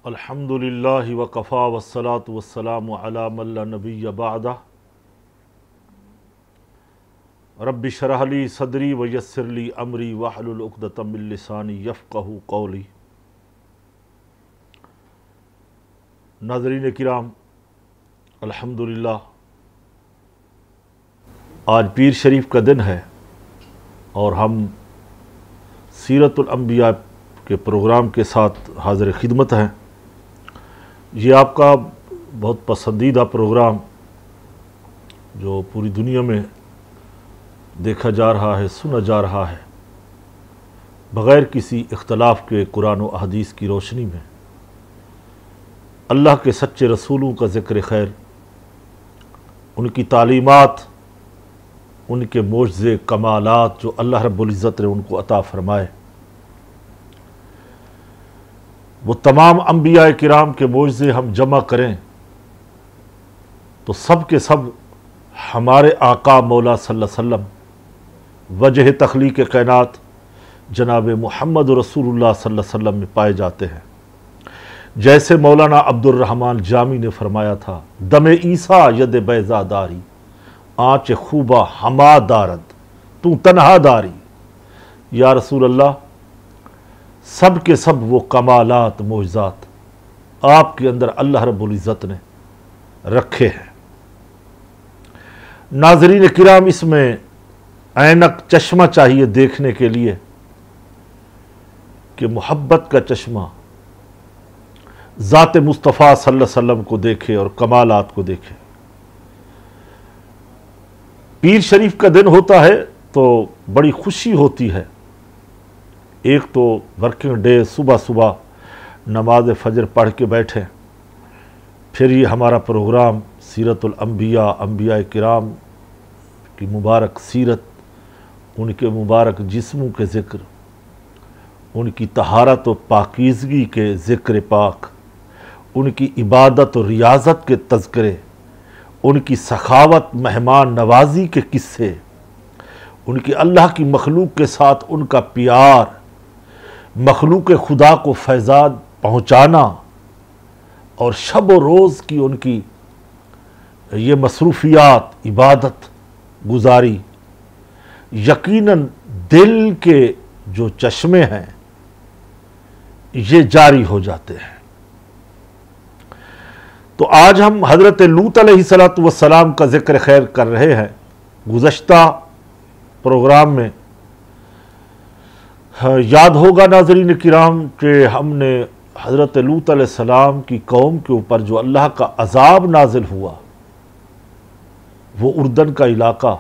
الحمدللہ وکفا والصلاة والسلام علی من لا نبی بعدہ رب اشرح لی صدری ویسر لی امری واحلل عقدۃ من لسانی یفقہوا قولی۔ ناظرین کرام، الحمدللہ آج پیر شریف کا دن ہے اور ہم سیرت الانبیاء کے پروگرام کے ساتھ حاضر خدمت ہیں۔ یہ آپ کا بہت پسندیدہ پروگرام جو پوری دنیا میں دیکھا جا رہا ہے، سنا جا رہا ہے، بغیر کسی اختلاف کے قرآن و احادیث کی روشنی میں اللہ کے سچے رسولوں کا ذکر خیر، ان کی تعلیمات، ان کے معجزے کمالات جو اللہ رب العزت نے ان کو عطا فرمائے، وہ تمام انبیاء کرام کے معجزے ہم جمع کریں تو سب کے سب ہمارے آقا مولا صلی اللہ علیہ وسلم وجہ تخلیق کائنات جناب محمد رسول اللہ صلی اللہ علیہ وسلم میں پائے جاتے ہیں۔ جیسے مولانا عبد الرحمن جامی نے فرمایا تھا، دم عیسیٰ ید بیضا داری، آنچ خوبہ ہما دارد تو تنہا داری۔ یا رسول اللہ، سب کے سب وہ کمالات معجزات آپ کے اندر اللہ رب العزت نے رکھے ہیں۔ ناظرین کرام، اس میں عینک چشمہ چاہیے دیکھنے کے لیے کہ محبت کا چشمہ ذات مصطفیٰ صلی اللہ علیہ وسلم کو دیکھے اور کمالات کو دیکھے۔ پیر شریف کا دن ہوتا ہے تو بڑی خوشی ہوتی ہے۔ ایک تو ورکنگ ڈے، صبح صبح نماز فجر پڑھ کے بیٹھیں، پھر یہ ہمارا پروگرام سیرت الانبیاء، انبیاء کرام کی مبارک سیرت، ان کے مبارک جسموں کے ذکر، ان کی طہارت و پاکیزگی کے ذکر پاک، ان کی عبادت و ریاضت کے تذکرے، ان کی سخاوت مہمان نوازی کے قصے، ان کی اللہ کی مخلوق کے ساتھ ان کا پیار، مخلوق خدا کو فیضان پہنچانا، اور شب و روز کی ان کی یہ مصروفیات، عبادت گزاری، یقیناً دل کے جو چشمے ہیں یہ جاری ہو جاتے ہیں۔ تو آج ہم حضرت لوط علیہ السلام کا ذکر خیر کر رہے ہیں۔ گزشتہ پروگرام میں یاد ہوگا ناظرین کرام کہ ہم نے حضرت لوط علیہ السلام کی قوم کے اوپر جو اللہ کا عذاب نازل ہوا، وہ اردن کا علاقہ،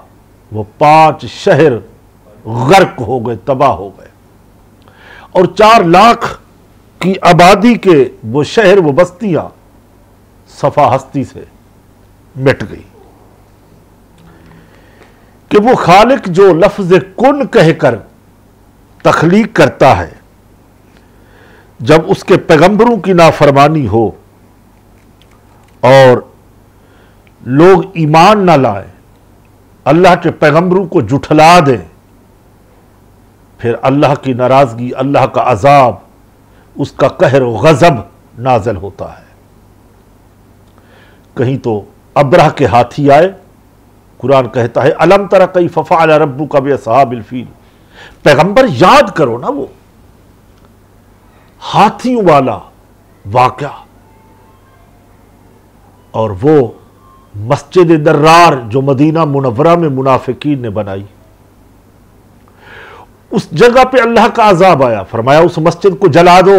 وہ 5 شہر غرق ہو گئے، تباہ ہو گئے، اور 4 لاکھ کی آبادی کے وہ شہر، وہ بستیاں صفا ہستی سے مٹ گئی۔ کہ وہ خالق جو لفظ کن کہہ کر تخلیق کرتا ہے، جب اس کے پیغمبروں کی نافرمانی ہو اور لوگ ایمان نہ لائیں، اللہ کے پیغمبروں کو جھٹلا دیں، پھر اللہ کی ناراضگی، اللہ کا عذاب، اس کا قہر و غضب نازل ہوتا ہے۔ کہیں تو ابرہ کے ہاتھی آئے، قرآن کہتا ہے الم تر کیف فعل ربک باصحاب الفیل، پیغمبر یاد کرو نا وہ ہاتھیوں والا واقعہ، اور وہ مسجد درار جو مدینہ منورہ میں منافقین نے بنائی، اس جگہ پہ اللہ کا عذاب آیا، فرمایا اس مسجد کو جلا دو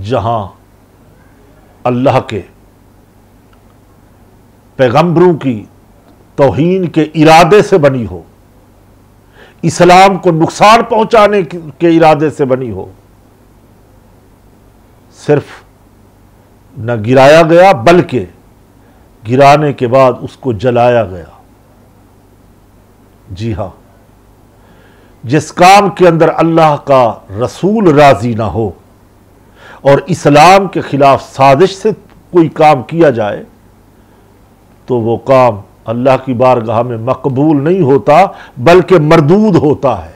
جہاں اللہ کے پیغمبروں کی توہین کے ارادے سے بنی ہو، اسلام کو نقصان پہنچانے کے ارادے سے بنی ہو۔ صرف نہ گرایا گیا بلکہ گرانے کے بعد اس کو جلایا گیا۔ جی ہاں، جس کام کے اندر اللہ کا رسول راضی نہ ہو اور اسلام کے خلاف سازش سے کوئی کام کیا جائے تو وہ کام اللہ کی بارگاہ میں مقبول نہیں ہوتا بلکہ مردود ہوتا ہے۔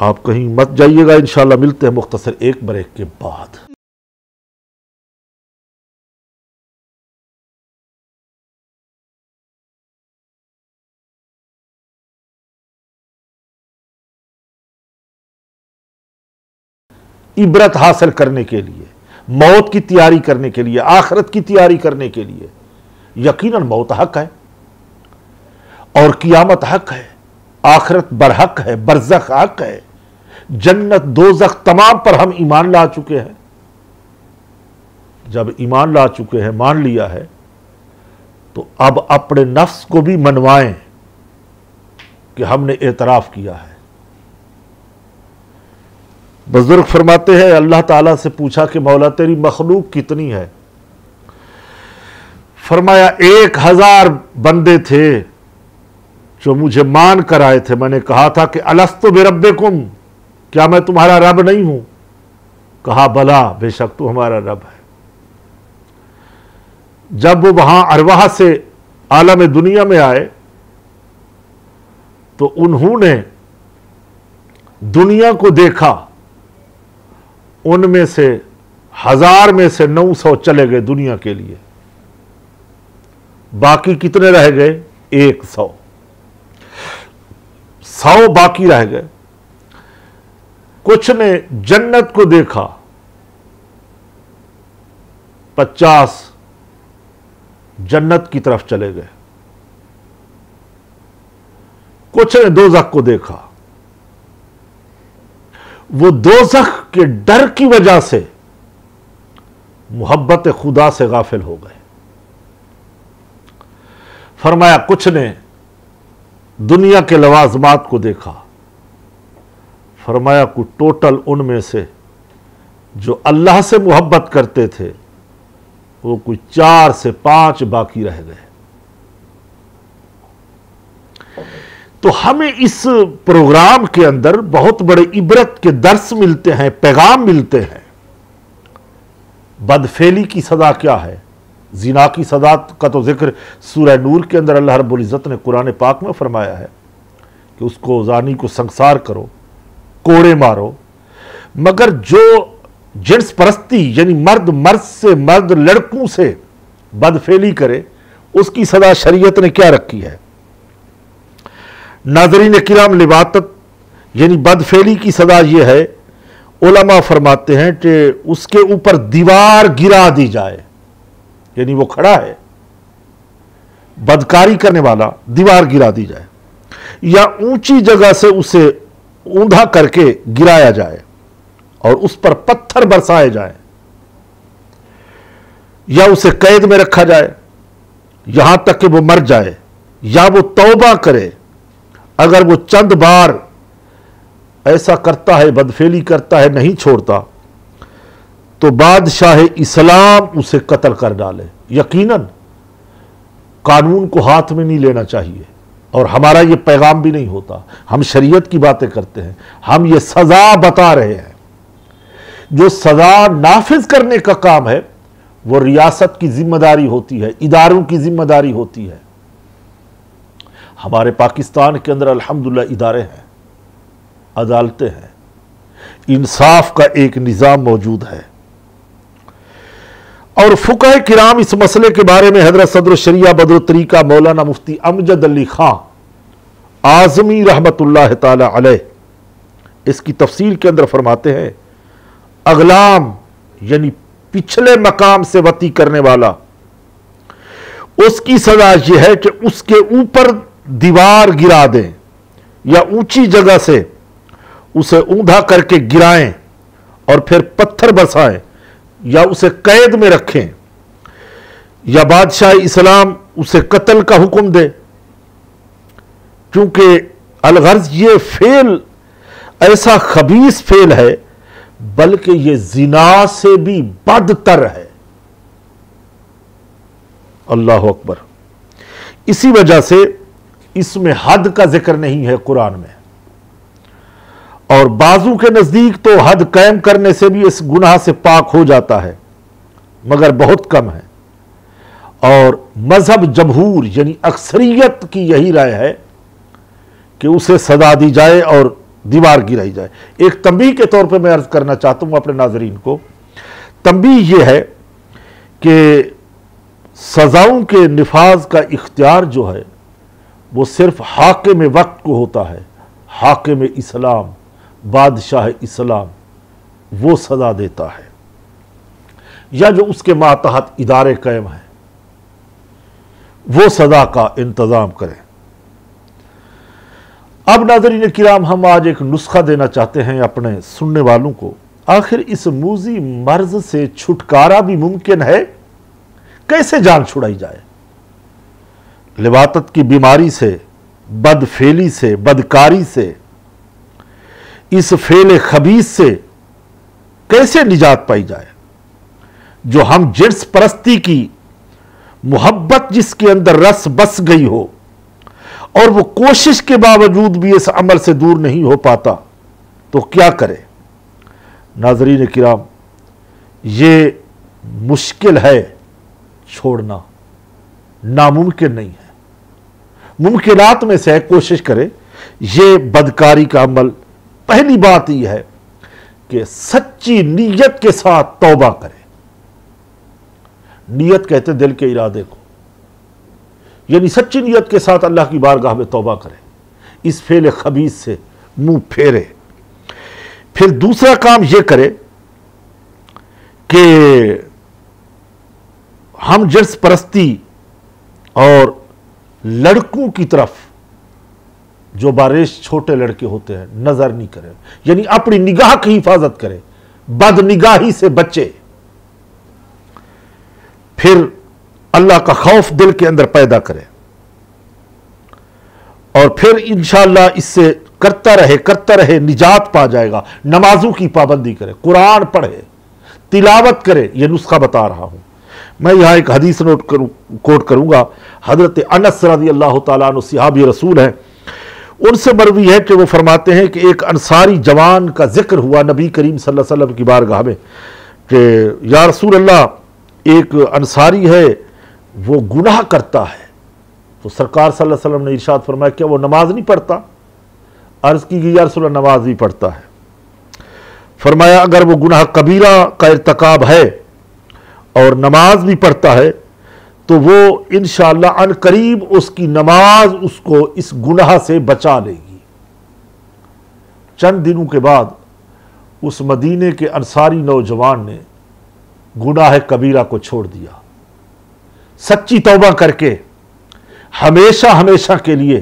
آپ کہیں مت جائیے گا، انشاءاللہ ملتے ہیں مختصر ایک بریک کے بعد۔ عبرت حاصل کرنے کے لیے، موت کی تیاری کرنے کے لیے، آخرت کی تیاری کرنے کے لیے یقیناً موت حق ہے اور قیامت حق ہے، آخرت برحق ہے، برزخ حق ہے، جنت دوزخ تمام پر ہم ایمان لا چکے ہیں۔ جب ایمان لا چکے ہیں، مان لیا ہے، تو اب اپنے نفس کو بھی منوائیں کہ ہم نے اعتراف کیا ہے۔ بزرگ فرماتے ہیں اللہ تعالیٰ سے پوچھا کہ مولا تیری مخلوق کتنی ہے؟ فرمایا 1000 بندے تھے جو مجھے مان کر آئے تھے، میں نے کہا تھا کہ الست بربکم، کیا میں تمہارا رب نہیں ہوں؟ کہا بلا، بے شک تو ہمارا رب ہے۔ جب وہ وہاں ارواح سے عالم دنیا میں آئے تو انہوں نے دنیا کو دیکھا، ان میں سے 1000 میں سے 900 چلے گئے دنیا کے لیے، باقی کتنے رہ گئے؟ 100 باقی رہ گئے۔ کچھ نے جنت کو دیکھا، 50 جنت کی طرف چلے گئے۔ کچھ نے دوزخ کو دیکھا، وہ دوزخ کے ڈر کی وجہ سے محبت خدا سے غافل ہو گئے۔ فرمایا کچھ نے دنیا کے لوازمات کو دیکھا، فرمایا کوئی ٹوٹل ان میں سے جو اللہ سے محبت کرتے تھے وہ کوئی 4 سے 5 باقی رہ گئے۔ تو ہمیں اس پروگرام کے اندر بہت بڑے عبرت کے درس ملتے ہیں، پیغام ملتے ہیں۔ بدفعلی کی سزا کیا ہے؟ زنا کی سزا کا تو ذکر سورہ نور کے اندر اللہ رب العزت نے قرآن پاک میں فرمایا ہے کہ اس کو زانی کو سنگسار کرو، کوڑے مارو، مگر جو جنس پرستی یعنی مرد مرد سے، مرد لڑکوں سے بدفعلی کرے، اس کی سزا شریعت نے کیا رکھی ہے؟ ناظرین کرام، لواطت یعنی بدفعلی کی سزا یہ ہے، علماء فرماتے ہیں کہ اس کے اوپر دیوار گرا دی جائے، یعنی وہ کھڑا ہے بدکاری کرنے والا، دیوار گرا دی جائے، یا اونچی جگہ سے اسے اوندھا کر کے گرایا جائے اور اس پر پتھر برسائے جائیں، یا اسے قید میں رکھا جائے یہاں تک کہ وہ مر جائے، یا وہ توبہ کرے۔ اگر وہ چند بار ایسا کرتا ہے، بدفعلی کرتا ہے، نہیں چھوڑتا، تو بادشاہ اسلام اسے قتل کر ڈالے۔ یقیناً قانون کو ہاتھ میں نہیں لینا چاہیے، اور ہمارا یہ پیغام بھی نہیں ہوتا، ہم شریعت کی باتیں کرتے ہیں، ہم یہ سزا بتا رہے ہیں۔ جو سزا نافذ کرنے کا کام ہے وہ ریاست کی ذمہ داری ہوتی ہے، اداروں کی ذمہ داری ہوتی ہے۔ ہمارے پاکستان کے اندر الحمدللہ ادارے ہیں، عدالتیں ہیں، انصاف کا ایک نظام موجود ہے، اور فقہ کرام اس مسئلے کے بارے میں حضرت صدر الشریعہ بدر الطریقہ مولانا مفتی امجد علی خان اعظمی رحمت اللہ تعالی علیہ اس کی تفصیل کے اندر فرماتے ہیں، اغلام یعنی پچھلے مقام سے وطی کرنے والا، اس کی سزا یہ ہے کہ اس کے اوپر دیوار گرا دیں یا اونچی جگہ سے اسے اوندھا کر کے گرائیں اور پھر پتھر برسائیں، یا اسے قید میں رکھیں، یا بادشاہ اسلام اسے قتل کا حکم دے، کیونکہ الغرض یہ فعل ایسا خبیث فعل ہے بلکہ یہ زنا سے بھی بدتر ہے۔ اللہ اکبر۔ اسی وجہ سے اس میں حد کا ذکر نہیں ہے قرآن میں، اور بعضوں کے نزدیک تو حد قائم کرنے سے بھی اس گناہ سے پاک ہو جاتا ہے، مگر بہت کم ہے۔ اور مذہب جمہور یعنی اکثریت کی یہی رائے ہے کہ اسے سزا دی جائے اور دیوار گرائی جائے۔ ایک تنبیہ کے طور پہ میں عرض کرنا چاہتا ہوں اپنے ناظرین کو، تنبیہ یہ ہے کہ سزاؤں کے نفاذ کا اختیار جو ہے وہ صرف حاکم وقت کو ہوتا ہے۔ حاکم اسلام، بادشاہ اسلام وہ سزا دیتا ہے، یا جو اس کے ماتحت ادارے قائم ہیں وہ سزا کا انتظام کریں۔ اب ناظرین کرام، ہم آج ایک نسخہ دینا چاہتے ہیں اپنے سننے والوں کو۔ آخر اس موذی مرض سے چھٹکارا بھی ممکن ہے، کیسے جان چھڑائی جائے؟ لواطت کی بیماری سے، بد فعلی سے، بدکاری سے، اس فعل خبیث سے کیسے نجات پائی جائے؟ جو ہم جنس پرستی کی محبت جس کے اندر رس بس گئی ہو اور وہ کوشش کے باوجود بھی اس عمل سے دور نہیں ہو پاتا تو کیا کرے؟ ناظرین کرام، یہ مشکل ہے چھوڑنا، ناممکن نہیں ہے، ممکنات میں سے کوشش کرے۔ یہ بدکاری کا عمل، پہلی بات یہ ہے کہ سچی نیت کے ساتھ توبہ کرے۔ نیت کہتے دل کے ارادے کو، یعنی سچی نیت کے ساتھ اللہ کی بارگاہ میں توبہ کرے، اس فعل خبیث سے منہ پھیرے۔ پھر دوسرا کام یہ کرے کہ ہم جنس پرستی اور لڑکوں کی طرف جو باریش چھوٹے لڑکے ہوتے ہیں نظر نہیں کرے، یعنی اپنی نگاہ کی حفاظت کرے، بد نگاہی سے بچے۔ پھر اللہ کا خوف دل کے اندر پیدا کرے، اور پھر انشاءاللہ اس سے کرتا رہے نجات پا جائے گا۔ نمازوں کی پابندی کرے، قرآن پڑھے، تلاوت کرے۔ یہ نسخہ بتا رہا ہوں میں۔ یہاں ایک حدیث کوٹ کروں گا، حضرت انس رضی اللہ تعالیٰ عنہ صحابی رسول ہیں، ان سے مروی ہے کہ وہ فرماتے ہیں کہ ایک انصاری جوان کا ذکر ہوا نبی کریم صلی اللہ علیہ وسلم کی بارگاہ میں کہ یا رسول اللہ، ایک انصاری ہے وہ گناہ کرتا ہے۔ تو سرکار صلی اللہ علیہ وسلم نے ارشاد فرمایا کیا وہ نماز نہیں پڑھتا؟ عرض کی گئی یا رسول اللہ نماز بھی پڑھتا ہے۔ فرمایا اگر وہ گناہ کبیرہ کا ارتکاب ہے اور نماز بھی پڑھتا ہے تو وہ انشاءاللہ عن قریب اس کی نماز اس کو اس گناہ سے بچا لے گی۔ چند دنوں کے بعد اس مدینے کے انصاری نوجوان نے گناہ کبیرہ کو چھوڑ دیا، سچی توبہ کر کے ہمیشہ کے لیے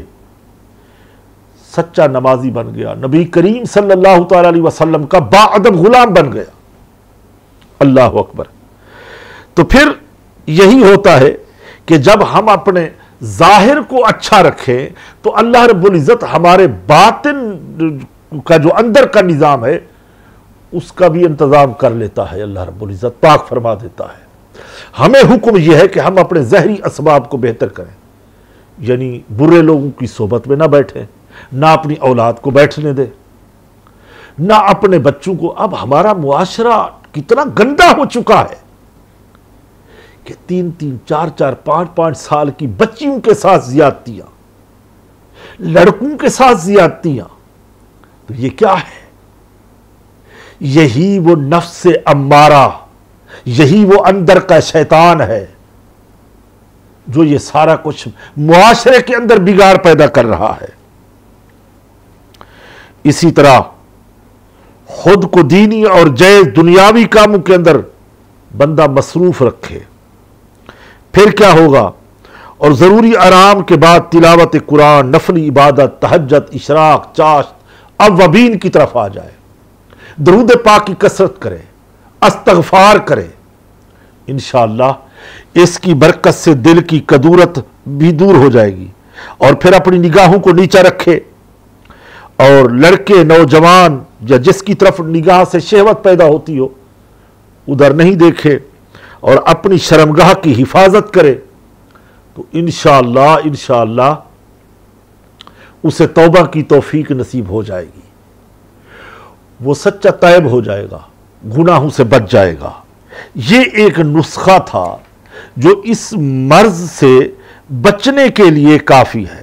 سچا نمازی بن گیا، نبی کریم صلی اللہ تعالی علیہ وسلم کا باادب غلام بن گیا۔ اللہ اکبر۔ تو پھر یہی ہوتا ہے کہ جب ہم اپنے ظاہر کو اچھا رکھیں تو اللہ رب العزت ہمارے باطن کا جو اندر کا نظام ہے اس کا بھی انتظام کر لیتا ہے۔ اللہ رب العزت پاک فرما دیتا ہے۔ ہمیں حکم یہ ہے کہ ہم اپنے ظاہری اسباب کو بہتر کریں، یعنی برے لوگوں کی صحبت میں نہ بیٹھیں، نہ اپنی اولاد کو بیٹھنے دیں، نہ اپنے بچوں کو۔ اب ہمارا معاشرہ کتنا گندا ہو چکا ہے کہ 3 4 5 سال کی بچیوں کے ساتھ زیادتیاں، لڑکوں کے ساتھ زیادتیاں۔ تو یہ کیا ہے؟ یہی وہ نفس امارہ، یہی وہ اندر کا شیطان ہے جو یہ سارا کچھ معاشرے کے اندر بگاڑ پیدا کر رہا ہے۔ اسی طرح خود کو دینی اور جائز دنیاوی کاموں کے اندر بندہ مصروف رکھے، پھر کیا ہوگا؟ اور ضروری آرام کے بعد تلاوت قرآن، نفلی عبادت، تہجد، اشراق، چاشت، اوابین کی طرف آ جائے، درود پاک کی کثرت کرے، استغفار کرے۔ انشاءاللہ اس کی برکت سے دل کی کدورت بھی دور ہو جائے گی، اور پھر اپنی نگاہوں کو نیچا رکھے، اور لڑکے، نوجوان یا جس کی طرف نگاہ سے شہوت پیدا ہوتی ہو ادھر نہیں دیکھے، اور اپنی شرمگاہ کی حفاظت کرے، تو انشاءاللہ اسے توبہ کی توفیق نصیب ہو جائے گی، وہ سچا تائب ہو جائے گا، گناہوں سے بچ جائے گا۔ یہ ایک نسخہ تھا جو اس مرض سے بچنے کے لیے کافی ہے۔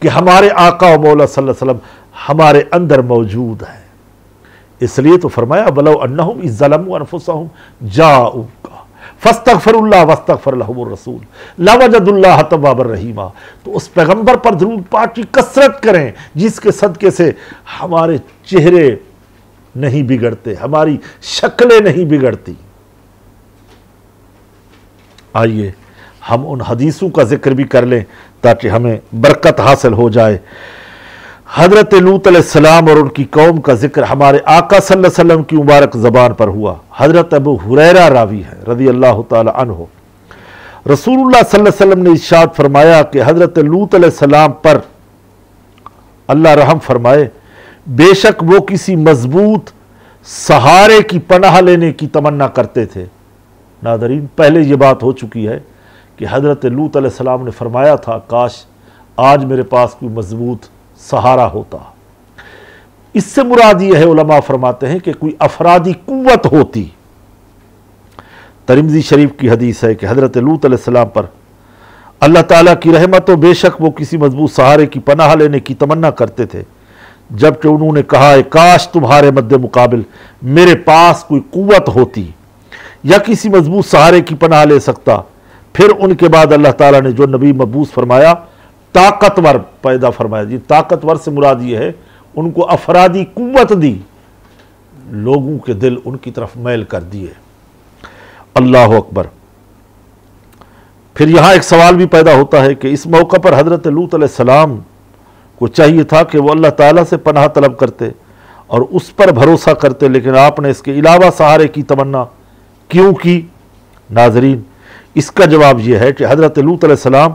کہ ہمارے آقا و مولا صلی اللہ علیہ وسلم ہمارے اندر موجود ہیں۔ اس لیے تو فرمایا وَلَوْ أَنَّهُمْ إِذْ ظَلَمُوا أَنفُسَهُمْ جَاءُوكَ فَاسْتَغْفَرُوا اللَّهَ وَاسْتَغْفَرَ لَهُمُ الرَّسُولُ لَوَجَدُوا اللَّهَ تَوَّابًا رَحِيمًا۔ تو اس پیغمبر پر درود پاک کی کثرت کریں جس کے صدقے سے ہمارے چہرے نہیں بگڑتے، ہماری شکلیں نہیں بگڑتی۔ آئیے ہم ان حدیثوں کا ذکر بھی کر لیں تاکہ ہمیں برکت حاصل ہو جائے۔ حضرت لوط علیہ السلام اور ان کی قوم کا ذکر ہمارے آقا صلی اللہ علیہ وسلم کی مبارک زبان پر ہوا۔ حضرت ابو ہریرہ راوی ہے رضی اللہ تعالی عنہ، رسول اللہ صلی اللہ علیہ وسلم نے ارشاد فرمایا کہ حضرت لوط علیہ السلام پر اللہ رحم فرمائے، بے شک وہ کسی مضبوط سہارے کی پناہ لینے کی تمنا کرتے تھے۔ ناظرین، پہلے یہ بات ہو چکی ہے کہ حضرت لوط علیہ السلام نے فرمایا تھا کاش آج میرے پاس کوئی مضبوط سہارا ہوتا۔ اس سے مراد یہ ہے، علماء فرماتے ہیں کہ کوئی افرادی قوت ہوتی۔ ترمذی شریف کی حدیث ہے کہ حضرت لوط علیہ السلام پر اللہ تعالیٰ کی رحمت و بے شک وہ کسی مضبوط سہارے کی پناہ لینے کی تمنا کرتے تھے، جبکہ انہوں نے کہا کاش تمہارے مد مقابل میرے پاس کوئی قوت ہوتی یا کسی مضبوط سہارے کی پناہ لے سکتا۔ پھر ان کے بعد اللہ تعالیٰ نے جو نبی مبعوث فرمایا طاقتور پیدا فرمایا۔ جی طاقتور سے مراد یہ ہے ان کو افرادی قوت دی، لوگوں کے دل ان کی طرف میل کر دیے۔ اللہ اکبر۔ پھر یہاں ایک سوال بھی پیدا ہوتا ہے کہ اس موقع پر حضرت لوط علیہ السلام کو چاہیے تھا کہ وہ اللہ تعالیٰ سے پناہ طلب کرتے اور اس پر بھروسہ کرتے، لیکن آپ نے اس کے علاوہ سہارے کی تمنا کیوں کی؟ ناظرین، اس کا جواب یہ ہے کہ حضرت لوط علیہ السلام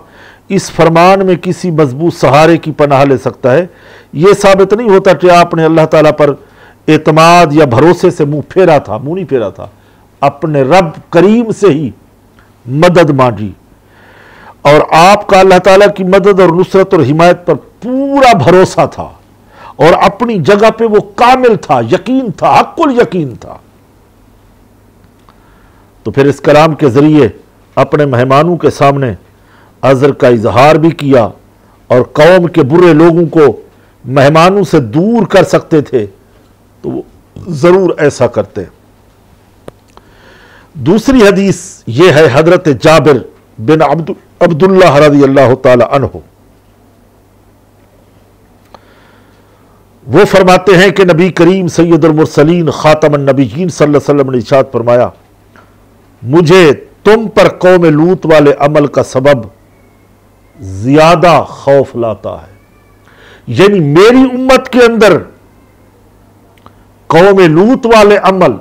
اس فرمان میں کسی مضبوط سہارے کی پناہ لے سکتا ہے، یہ ثابت نہیں ہوتا کہ آپ نے اللہ تعالیٰ پر اعتماد یا بھروسے سے منہ نہیں پھیرا تھا، اپنے رب کریم سے ہی مدد مانگی، اور آپ کا اللہ تعالیٰ کی مدد اور نصرت اور حمایت پر پورا بھروسہ تھا، اور اپنی جگہ پہ وہ کامل تھا، یقین تھا، حق الیقین تھا۔ تو پھر اس کلام کے ذریعے اپنے مہمانوں کے سامنے عذر کا اظہار بھی کیا، اور قوم کے برے لوگوں کو مہمانوں سے دور کر سکتے تھے تو وہ ضرور ایسا کرتے۔ دوسری حدیث یہ ہے حضرت جابر بن عبداللہ رضی اللہ تعالی عنہ، وہ فرماتے ہیں کہ نبی کریم سید المرسلین خاتم النبیین صلی اللہ علیہ وسلم نے ارشاد فرمایا، مجھے تم پر قوم لوط والے عمل کا سبب زیادہ خوف لاتا ہے، یعنی میری امت کے اندر قوم لوط والے عمل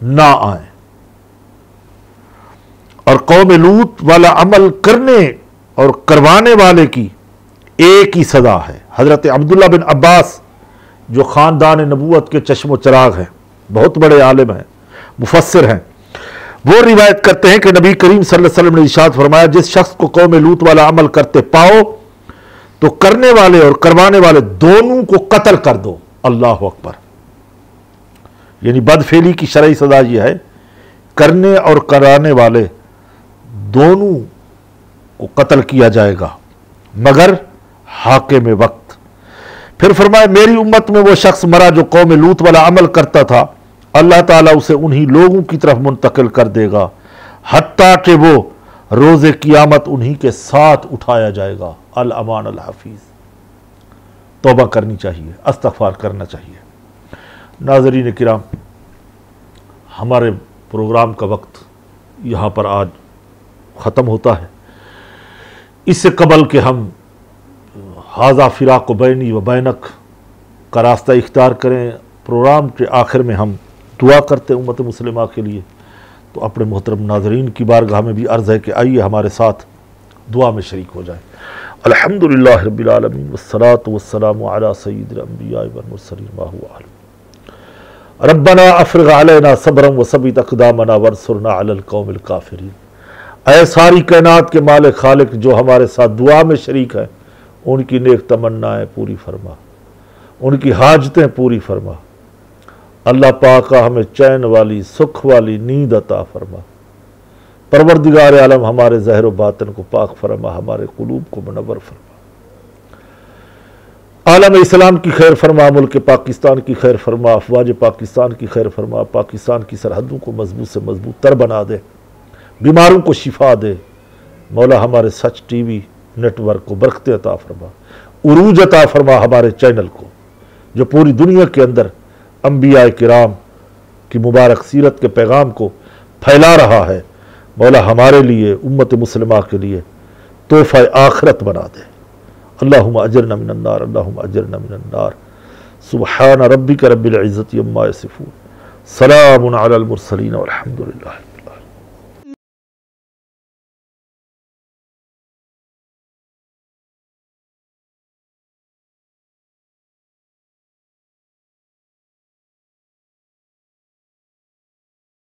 نہ آئیں، اور قوم لوط والا عمل کرنے اور کروانے والے کی ایک ہی سزا ہے۔ حضرت عبداللہ بن عباس جو خاندان نبوت کے چشم و چراغ ہیں، بہت بڑے عالم ہیں، مفسر ہیں، وہ روایت کرتے ہیں کہ نبی کریم صلی اللہ علیہ وسلم نے ارشاد فرمایا، جس شخص کو قوم لوط والا عمل کرتے پاؤ تو کرنے والے اور کروانے والے دونوں کو قتل کر دو۔ اللہ اکبر۔ یعنی بدفعلی کی شرعی سزا یہ ہے، کرنے اور کرانے والے دونوں کو قتل کیا جائے گا مگر حاکم وقت۔ پھر فرمایا، میری امت میں وہ شخص مرا جو قوم لوط والا عمل کرتا تھا، اللہ تعالیٰ اسے انہی لوگوں کی طرف منتقل کر دے گا حتیٰ کہ وہ روز قیامت انہی کے ساتھ اٹھایا جائے گا۔ الامان الحفیظ۔ توبہ کرنی چاہیے، استغفار کرنا چاہیے۔ ناظرین کرام، ہمارے پروگرام کا وقت یہاں پر آج ختم ہوتا ہے۔ اس سے قبل کہ ہم ھذا فراق بینی و بینک کا راستہ اختیار کریں، پروگرام کے آخر میں ہم دعا کرتے ہیں امت مسلمہ کے لیے، تو اپنے محترم ناظرین کی بارگاہ میں بھی عرض ہے کہ آئیے ہمارے ساتھ دعا میں شریک ہو جائیں۔ الحمدللہ رب العالمین والصلاة والسلام علی سید الانبیاء والمرسلین ما هو اعلم۔ ربنا افرغ علینا صبرا وثبت اقدامنا وانصرنا علی القوم الکافرین۔ اے ساری کائنات کے مالک خالق جو ہمارے ساتھ دعا میں شریک ہیں، ان کی نیک تمنائیں پوری فرما، ان کی حاجتیں پوری فرما۔ اللہ پاک ہمیں چین والی سکھ والی نیند عطا فرما۔ پروردگار عالم ہمارے ظاہر و باطن کو پاک فرما، ہمارے قلوب کو منور فرما۔ عالم اسلام کی خیر فرما، ملک پاکستان کی خیر فرما، افواج پاکستان کی خیر فرما، پاکستان کی سرحدوں کو مضبوط سے مضبوط تر بنا دے، بیماروں کو شفا دے مولا، ہمارے سچ ٹی وی نیٹ ورک کو برکت عطا فرما، عروج عطا فرما ہمارے چینل کو جو پوری دنیا کے اندر انبیاء کرام کی مبارک سیرت کے پیغام کو پھیلا رہا ہے مولا، ہمارے لیے امت مسلمہ کے لیے تحفہ آخرت بنا دے۔ اللہم اجرنا من النار، اللہم اجرنا من النار۔ سبحان ربک رب العزت عما یصفون، سلام علی المرسلین والحمد للہ۔